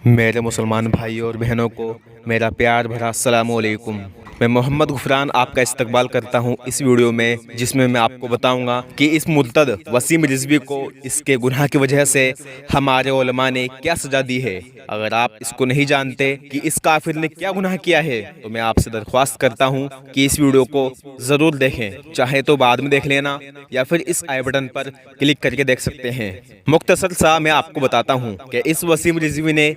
میرے مسلمان بھائیوں اور بہنوں کو میرا پیار بھرا السلام علیکم۔ میں محمد غفران آپ کا استقبال کرتا ہوں اس ویڈیو میں، جس میں میں آپ کو بتاؤں گا کہ اس مرتد وسیم رضوی کو اس کے گناہ کی وجہ سے ہمارے علماء نے کیا سزا دی ہے۔ اگر آپ اس کو نہیں جانتے کہ اس کافر نے کیا گناہ کیا ہے تو میں آپ سے درخواست کرتا ہوں کہ اس ویڈیو کو ضرور دیکھیں، چاہے تو بعد میں دیکھ لینا یا پھر اس آئی بٹن پر کلک کر کے دیکھ سکتے ہیں۔ مختصر سا میں آپ کو بتاتا ہوں کہ اس وسیم رضوی نے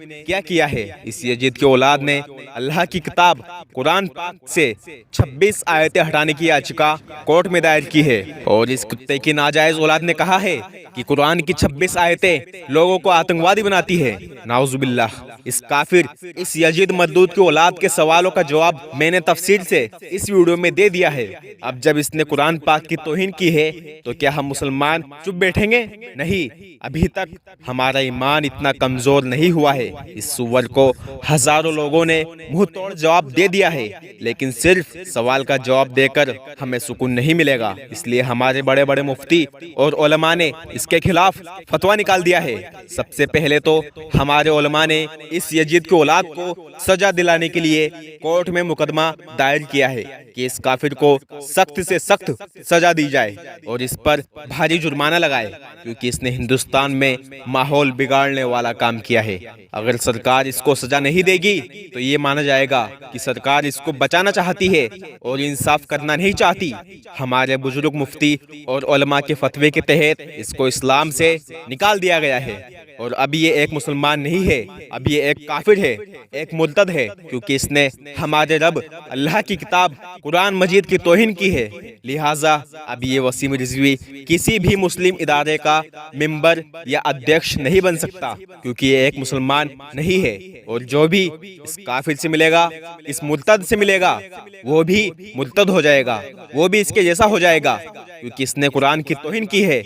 کیا ہے۔ اس یزید کی اولاد نے اللہ کی کتاب قرآن پاک سے 26 آیتیں ہٹانے کی یاچکا کورٹ میں دائر کی ہے، اور اس کتے کی ناجائز اولاد نے کہا ہے کہ قرآن کی 26 آیتیں لوگوں کو آتنکوادی بناتی ہے۔ نعوذ باللہ۔ اس کافر، اس یزید مردود کی اولاد کے سوالوں کا جواب میں نے تفصیل سے اس ویڈیو میں دے دیا ہے۔ اب جب اس نے قرآن پاک کی توہین کی ہے تو کیا ہم مسلمان چپ بیٹھیں گے؟ نہیں، ابھی تک ہمارا ایمان اتنا کمزور نہیں ہوا ہے۔ اس سور کو ہزاروں لوگوں نے منہ توڑ جواب دے دیا ہے، لیکن صرف سوال کا جواب دے کر ہمیں سکون نہیں ملے گا۔ اس لیے ہمارے بڑے بڑے مفتی اور علماء نے اس کے خلاف فتویٰ نکال دیا ہے۔ سب سے پہلے تو ہمارے علماء نے اس یزید کی اولاد کو سزا دلانے کے لیے کورٹ میں مقدمہ دائر کیا ہے کہ اس کافر کو سخت سے سخت سزا دی جائے اور اس پر بھاری جرمانہ لگائے، کیونکہ اس نے ہندوستان میں ماحول بگاڑنے والا کام کیا ہے۔ اگر سرکار اس کو سزا نہیں دے گی تو یہ مانا جائے گا کہ سرکار اس کو بچانا چاہتی ہے اور انصاف کرنا نہیں چاہتی۔ ہمارے بزرگ مفتی اور علماء کے فتوے کے تحت اس کو اسلام سے نکال دیا گیا ہے، اور اب یہ ایک مسلمان نہیں ہے، اب یہ ایک کافر ہے، ایک مرتد ہے، کیونکہ اس نے ہمارے رب اللہ کی کتاب قرآن مجید کی توہین کی ہے۔ لہٰذا اب یہ وسیم رضوی کسی بھی مسلم ادارے کا ممبر یا ادھیکش نہیں بن سکتا، کیونکہ یہ ایک مسلمان نہیں ہے، اور جو بھی اس کافر سے ملے گا، اس مرتد سے ملے گا، وہ بھی مرتد ہو جائے گا، وہ بھی اس کے جیسا ہو جائے گا، کیونکہ اس نے قرآن کی توہین کی ہے۔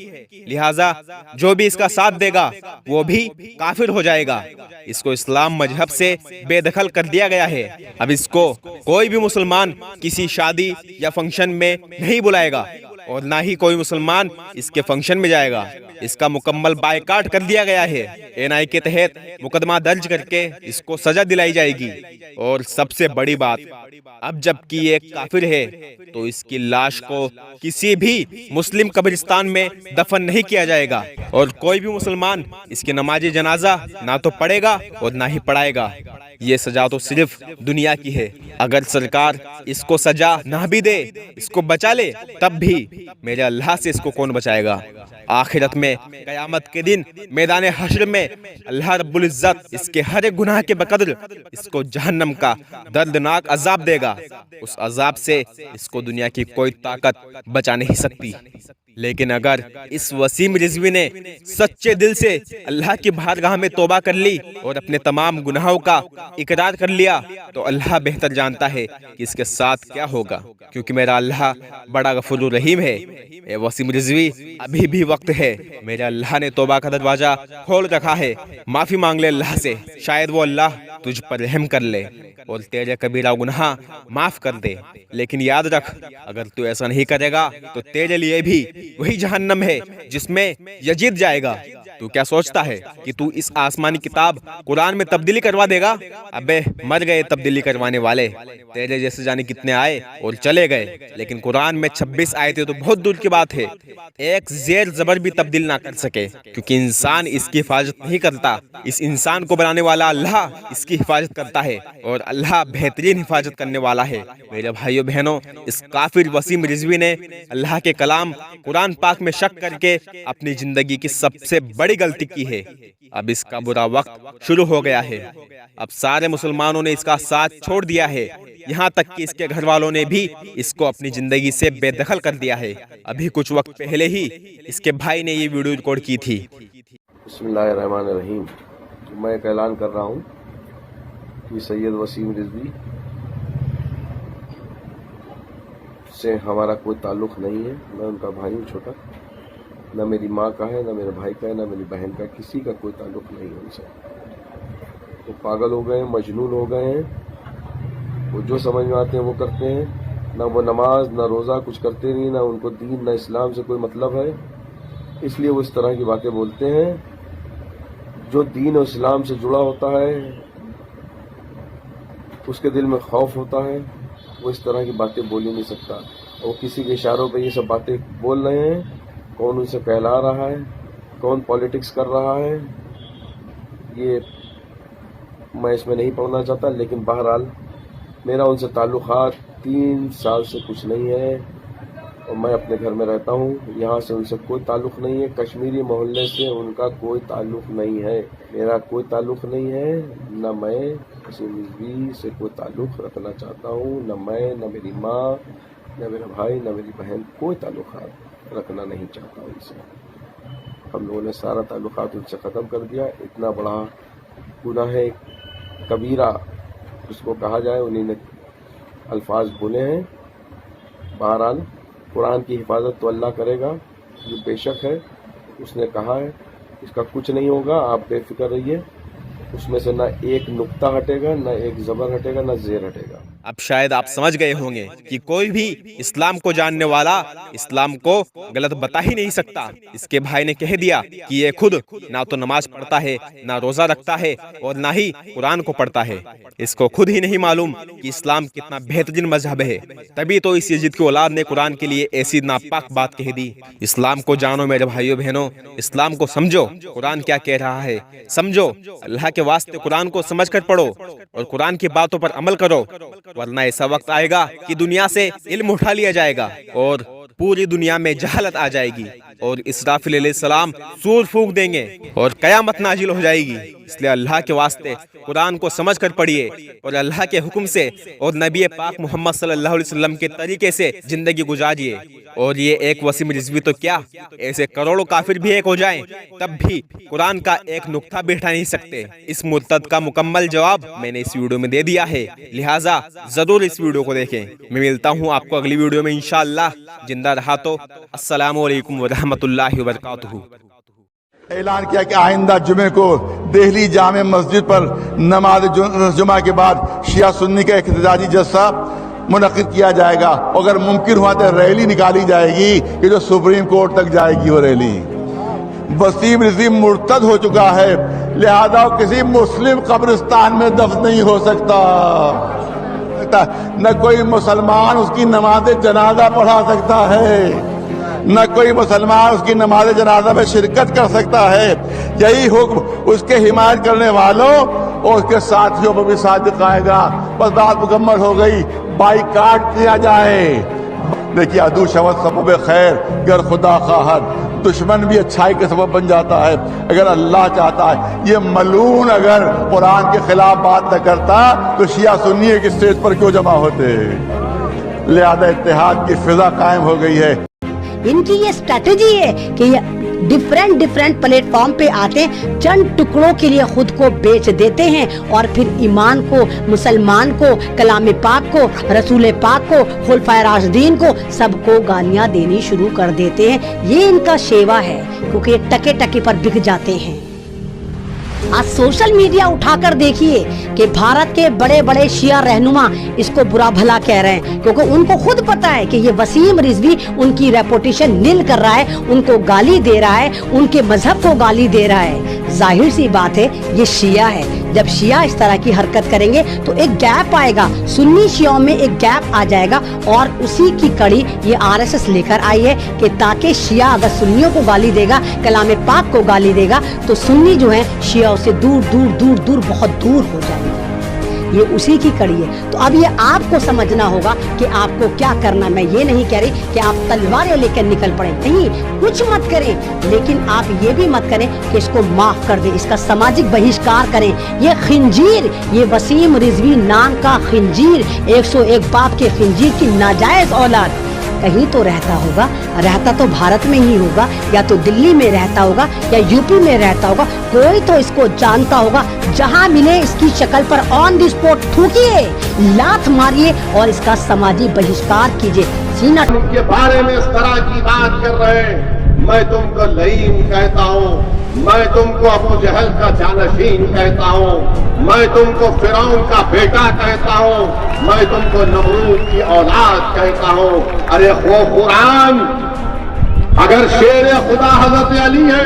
لہٰذا جو بھی اس کا ساتھ دے گا وہ بھی کافر ہو جائے گا۔ اس کو اسلام مذہب سے بے دخل کر دیا گیا ہے۔ اب اس کو کوئی بھی مسلمان کسی شادی یا فنکشن میں نہیں بلائے گا، اور نہ ہی کوئی مسلمان اس کے فنکشن میں جائے گا۔ اس کا مکمل بائیکاٹ کر دیا گیا ہے۔ NI کے تحت مقدمہ درج کر کے اس کو سزا دلائی جائے گی۔ اور سب سے بڑی بات، اب جب کہ یہ ایک کافر ہے تو اس کی لاش کو کسی بھی مسلم قبرستان میں دفن نہیں کیا جائے گا، اور کوئی بھی مسلمان اس کی نماز جنازہ نہ تو پڑھے گا اور نہ ہی پڑھائے گا۔ یہ سزا تو صرف دنیا کی ہے۔ اگر سرکار اس کو سزا نہ بھی دے، اس کو بچا لے، تب بھی میرے اللہ سے اس کو کون بچائے گا؟ آخرت میں قیامت کے دن میدان حشر میں اللہ رب العزت اس کے ہر ایک گناہ کے بقدر اس کو جہنم کا دردناک عذاب دے گا۔ اس عذاب سے اس کو دنیا کی کوئی طاقت بچا نہیں سکتی۔ لیکن اگر اس وسیم رضوی نے سچے دل سے اللہ کی بارگاہ میں توبہ کر لی اور اپنے تمام گناہوں کا اقرار کر لیا تو اللہ بہتر جانتا ہے کہ اس کے ساتھ کیا ہوگا، کیونکہ میرا اللہ بڑا غفور الرحیم ہے۔ اے وسیم رضوی، ابھی بھی وقت ہے۔ میرے اللہ نے توبہ کا دروازہ کھول رکھا ہے۔ معافی مانگ لے اللہ سے، شاید وہ اللہ تجھ پر رحم کر لے اور تیرے کبیرہ گناہ معاف کر دے۔ لیکن یاد رکھ، اگر تو ایسا نہیں کرے گا تو تیرے لیے بھی وہی جہنم ہے جس میں یزید جائے گا۔ تو کیا سوچتا ہے کہ تو اس آسمانی کتاب قرآن میں تبدیلی کروا دے گا؟ ابے مر گئے تبدیلی کروانے والے، تیرے جیسے جانے کتنے آئے اور چلے گئے، لیکن قرآن میں 26 آیتیں تو بہت دور کی بات ہے۔ ایک زیر زبر بھی تبدیل نہ کر سکے، کیونکہ انسان اس کی حفاظت نہیں کرتا، اس انسان کو بنانے والا اللہ اس کی حفاظت کرتا ہے، اور اللہ بہترین حفاظت کرنے والا ہے۔ میرے بھائیو بہنوں، اس کافر وسیم رضوی نے اللہ کے کلام قرآن پاک میں شک کر کے اپنی زندگی کی سب سے بڑی غلطی کی ہے۔ اب اس کا برا وقت شروع ہو گیا ہے۔ اب سارے مسلمانوں نے اس کا ساتھ چھوڑ دیا ہے، یہاں تک کہ اس کے گھر والوں نے بھی اس کو اپنی زندگی سے بے دخل کر دیا ہے۔ ابھی کچھ وقت پہلے ہی اس کے بھائی نے یہ ویڈیو ریکارڈ کی تھی۔ بسم اللہ الرحمن الرحیم۔ میں ایک اعلان کر رہا ہوں کہ سید وسیم رضوی سے ہمارا کوئی تعلق نہیں ہے۔ میں ان کا بھائی ہوں چھوٹا، نہ میری ماں کا ہے، نہ میرے بھائی کا ہے، نہ میری بہن کا، کسی کا کوئی تعلق نہیں ہے ان سے۔ وہ پاگل ہو گئے ہیں، مجنون ہو گئے ہیں، وہ جو سمجھ میں آتے ہیں وہ کرتے ہیں۔ نہ وہ نماز نہ روزہ کچھ کرتے نہیں، نہ ان کو دین نہ اسلام سے کوئی مطلب ہے، اس لیے وہ اس طرح کی باتیں بولتے ہیں۔ جو دین و اسلام سے جڑا ہوتا ہے اس کے دل میں خوف ہوتا ہے، وہ اس طرح کی باتیں بول ہی نہیں سکتا. وہ کسی کے اشاروں پہ یہ سب باتیں بول رہے ہیں. کون ان سے کہلا رہا ہے، کون پالیٹکس کر رہا ہے، یہ میں اس میں نہیں پڑھنا چاہتا. لیکن بہرحال میرا ان سے تعلقات 3 سال سے کچھ نہیں ہے، اور میں اپنے گھر میں رہتا ہوں. یہاں سے ان سے کوئی تعلق نہیں ہے. کشمیری محلے سے ان کا کوئی تعلق نہیں ہے. میرا کوئی تعلق نہیں ہے. نہ میں وسیم رضوی سے کوئی تعلق رکھنا چاہتا ہوں، نہ میں، نہ میری ماں، نہ میرا بھائی، نہ میری بہن کوئی تعلقات رکھنا نہیں چاہتا ان سے. ہم لوگوں نے سارا تعلقات ان سے ختم کر دیا. اتنا بڑا گناہ کبیرہ اس کو کہا جائے، انہیں نے الفاظ بولے ہیں. بہرحال قرآن کی حفاظت تو اللہ کرے گا، جو بے شک ہے. اس نے کہا ہے اس کا کچھ نہیں ہوگا، آپ بے فکر رہیے. اس میں سے نہ ایک نقطہ ہٹے گا، نہ ایک زبر ہٹے گا، نہ زیر ہٹے گا. اب شاید آپ سمجھ گئے ہوں گے کہ کوئی بھی اسلام کو جاننے والا اسلام کو غلط بتا ہی نہیں سکتا. اس کے بھائی نے کہہ دیا کہ یہ خود نہ تو نماز پڑھتا ہے، نہ روزہ رکھتا ہے، اور نہ ہی قرآن کو پڑھتا ہے. اس کو خود ہی نہیں معلوم کہ اسلام کتنا بہترین مذہب ہے. تبھی تو اس یزید کی اولاد نے قرآن کے لیے ایسی ناپاک بات کہہ دی. اسلام کو جانو میرے بھائیو بہنوں، اسلام کو سمجھو. قرآن کیا کہہ رہا ہے سمجھو. اللہ کے واسطے قرآن کو سمجھ کر پڑھو اور قرآن کی باتوں پر عمل کرو، ورنہ ایسا وقت آئے گا کہ دنیا سے علم اٹھا لیا جائے گا اور پوری دنیا میں جہالت آ جائے گی، اور اسرافیل علیہ السلام سور پھونک دیں گے اور قیامت نازل ہو جائے گی. اس لیے اللہ کے واسطے قرآن کو سمجھ کر پڑھیے اور اللہ کے حکم سے اور نبی پاک محمد صلی اللہ علیہ وسلم کے طریقے سے زندگی گزاریے. اور یہ ایک وسیم رضوی تو کیا، ایسے کروڑوں کافر بھی ایک ہو جائیں تب بھی قرآن کا ایک نقطہ بیٹھا نہیں سکتے. اس مرتد کا مکمل جواب میں نے اس ویڈیو میں دے دیا ہے، لہٰذا ضرور اس ویڈیو کو دیکھیں. میں ملتا ہوں آپ کو اگلی ویڈیو میں انشاءاللہ. زندہ رہا تو السلام علیکم ورحمۃ اللہ وبرکاتہ. اعلان کیا کہ آئندہ جمعے کو دہلی جامع مسجد پر نماز جمعہ کے بعد شیعہ سنی کا احتجاجی جلسہ منعقد کیا جائے گا. اگر ممکن ہوا تو ریلی نکالی جائے گی کہ جو سپریم کورٹ تک جائے گی. وہ ریلی وسیم رضوی مرتد ہو چکا ہے، لہذا وہ کسی مسلم قبرستان میں دفن نہیں ہو سکتا. نہ کوئی مسلمان اس کی نماز جنازہ پڑھا سکتا ہے، نہ کوئی مسلمان اس کی نماز جنازہ میں شرکت کر سکتا ہے. یہی حکم اس کے حمایت کرنے والوں اور اس کے ساتھیوں پر بھی صادق آئے گا. بس بات مکمل ہو گئی، بائیکاٹ کیا جائے. دیکھیے عدو شود سبب خیر گر خدا خواہد، دشمن بھی اچھائی کے سبب بن جاتا ہے اگر اللہ چاہتا ہے. یہ ملعون اگر قرآن کے خلاف بات نہ کرتا تو شیعہ سنی ایک اسٹیج پر کیوں جمع ہوتے. لہذا اتحاد کی فضا قائم ہو گئی ہے. ان کی یہ اسٹریٹجی ہے کہ یہ ڈفرینٹ پلیٹ فارم پہ آتے ہیں، چند ٹکڑوں کے لیے خود کو بیچ دیتے ہیں، اور پھر ایمان کو، مسلمان کو، کلام پاک کو، رسول پاک کو، خلفائے راشدین کو، سب کو گالیاں دینی شروع کر دیتے ہیں. یہ ان کا شیوا ہے، کیونکہ یہ ٹکے ٹکے پر بک جاتے ہیں. آج سوشل میڈیا اٹھا کر دیکھیے کہ بھارت کے بڑے بڑے شیعہ رہنما اس کو برا بھلا کہہ رہے ہیں، کیونکہ ان کو خود پتا ہے کہ یہ وسیم رضوی ان کی ریپوٹیشن نیل کر رہا ہے، ان کو گالی دے رہا ہے، ان کے مذہب کو گالی دے رہا ہے. ظاہر سی بات ہے یہ شیعہ ہے. جب شیعہ اس طرح کی حرکت کریں گے تو ایک گیپ آئے گا، سنی شیعوں میں ایک گیپ آ جائے گا، اور اسی کی کڑی یہ RSS لے کر آئی ہے کہ تاکہ شیعہ اگر سنیوں کو گالی دے گا، کلام پاک کو گالی دے گا، تو سنی جو ہیں شیعہ سے دور دور دور دور بہت دور ہو جائیں گے. یہ اسی کی کڑی ہے. تو اب یہ آپ کو سمجھنا ہوگا کہ آپ کو کیا کرنا. میں یہ نہیں کہہ رہی کہ آپ تلواریں لے کر نکل پڑیں، نہیں، کچھ مت کریں، لیکن آپ یہ بھی مت کریں کہ اس کو معاف کر دیں، اس کا سماجک بہشکار کریں. یہ خنزیر، یہ وسیم رضوی نام کا خنزیر، 101 باپ کے خنزیر کی ناجائز اولاد کہیں تو رہتا ہوگا، رہتا تو بھارت میں ہی ہوگا، یا تو دلی میں رہتا ہوگا یا UP میں رہتا ہوگا. کوئی تو اس کو جانتا ہوگا. جہاں ملے اس کی شکل پر آن دی اسپوٹ تھوکیے، لات ماریے اور اس کا سماجی بہشکار کیجیے. سینہ کے بارے میں اس طرح کی بات کر رہے ہیں. میں تم کو لعین کہتا ہوں، میں تم کو ابو جہل کا جانشین کہتا ہوں، میں تم کو فرعون کا بیٹا کہتا ہوں، میں تم کو نمرود کی اولاد کہتا ہوں. ارے قرآن اگر شیر خدا حضرت علی ہے